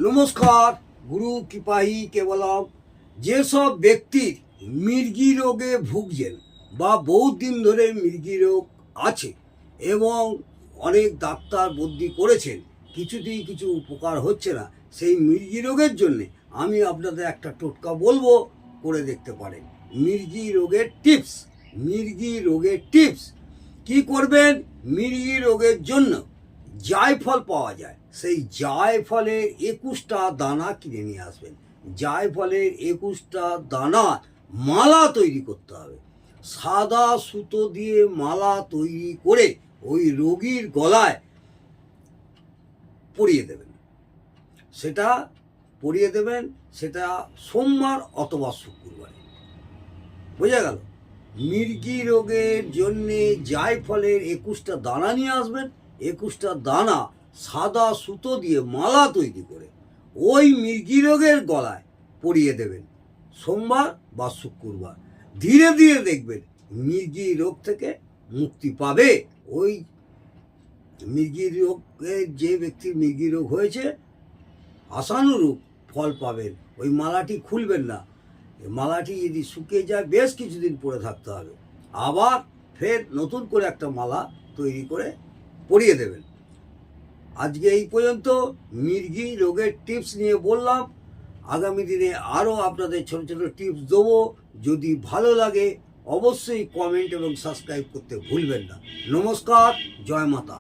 নমস্কার, গুরু কৃপাহি কেবলম। যেসব ব্যক্তির মির্গি রোগে ভুগছেন বা বহুত দিন ধরে মির্গি রোগ আছে এবং অনেক ডাক্তার বুদ্ধি করেছেন, কিছুতেই কিছু উপকার হচ্ছে না, সেই মির্গি রোগের জন্যে আমি আপনাদের একটা টোটকা বলবো, করে দেখতে পারেন। মির্গি রোগের টিপস কি করবেন? মির্গি রোগের জন্য জায়ফল পাওয়া যায়, সেই জায়ফলের 21টা দানা কিনে নিয়ে আসবেন। জায়ফলের 21টা দানা মালা তৈরি করতে হবে। সাদা সুতো দিয়ে মালা তৈরি করে ওই রোগীর গলায় পরিয়ে দেবেন। সেটা সোমবার অথবা শুক্রবারে। বোঝা গেল? মির্গি রোগের জন্যে জায়ফলের 21টা দানা নিয়ে আসবেন। 21টা দানা সাদা সুতো দিয়ে মালা তৈরি করে ওই মির্গি রোগের গলায় পরিয়ে দেবেন সোমবার বা শুক্রবার। ধীরে ধীরে দেখবেন মির্গি রোগ থেকে মুক্তি পাবে। ওই মির্গি রোগের, যে ব্যক্তির মির্গি রোগ হয়েছে, আশানুরূপ ফল পাবেন। ওই মালাটি খুলবেন না। মালাটি যদি শুকিয়ে যায়, বেশ কিছুদিন পরে থাকতে হবে। আবার ফের নতুন করে একটা মালা তৈরি করে পরিয়ে দেবেন। আজকে এই পর্যন্ত মির্গি রোগের টিপস নিয়ে বললাম। আগামী দিনে আরও আপনাদের ছোট ছোট টিপস দেবো। যদি ভালো লাগে অবশ্যই কমেন্ট এবং সাবস্ক্রাইব করতে ভুলবেন না। নমস্কার, জয় মাতা।